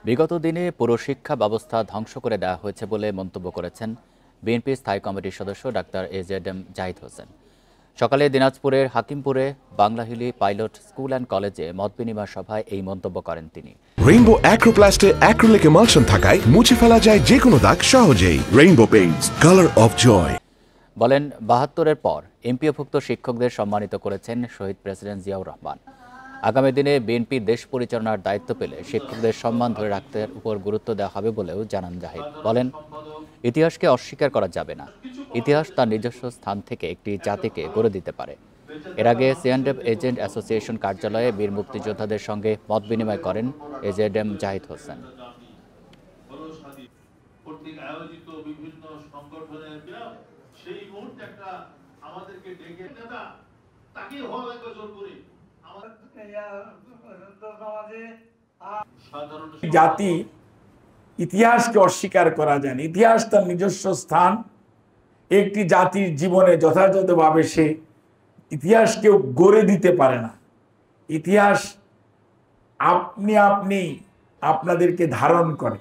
বিগত দিনে পুরো শিক্ষা ব্যবস্থা ধ্বংস করে দেওয়া হয়েছে বলে মন্তব্য করেছেন বিএনপি স্থায়ী কমিটির সদস্য ডাক্তার এজেডএম জাহিদ হোসেন। সকালে দিনাজপুরের হাকিমপুরে বাংলাহিলি পাইলট স্কুল অ্যান্ড কলেজে মতবিনিময় সভায় এই মন্তব্য করেন তিনি। রেইনবো অ্যাক্রোপ্লাস্টে অ্যাক্রিলিক এমালশন থাকায় মুছে ফেলা যায় যে কোনো দাগ সহজেই। Rainbow paints, colour of joy. বলেন ৭২-এর পর এমপিওভুক্ত শিক্ষকদের সম্মানিত করেছেন শহীদ প্রেসিডেন্ট জিয়াউর রহমান। আগামী দিনে বিএনপি দেশ পরিচালনার দায়িত্ব পেলে শিক্ষকদের সম্মান ধরে রাখতে উপর গুরুত্ব দেওয়া হবে বলেও জানান জাহিদ। বলেন, ইতিহাসকে অস্বীকার করা যাবে না। ইতিহাস তার নিজস্ব স্থান থেকে একটি জাতিকে গড়ে দিতে পারে। এর আগে সিএনডেফ এজেন্ট অ্যাসোসিয়েশন কার্যালয়ে বীর মুক্তিযোদ্ধাদের সঙ্গে মত বিনিময় করেন এজেডএম জাহিদ হোসেন। জাতি ইতিহাসকে অস্বীকার করা যায় না। ইতিহাস তার নিজস্ব স্থান। একটি জাতির জীবনে যথাযথভাবে সে ইতিহাস কেউ গড়ে দিতে পারে না। ইতিহাস আপনি আপনাদেরকে ধারণ করে।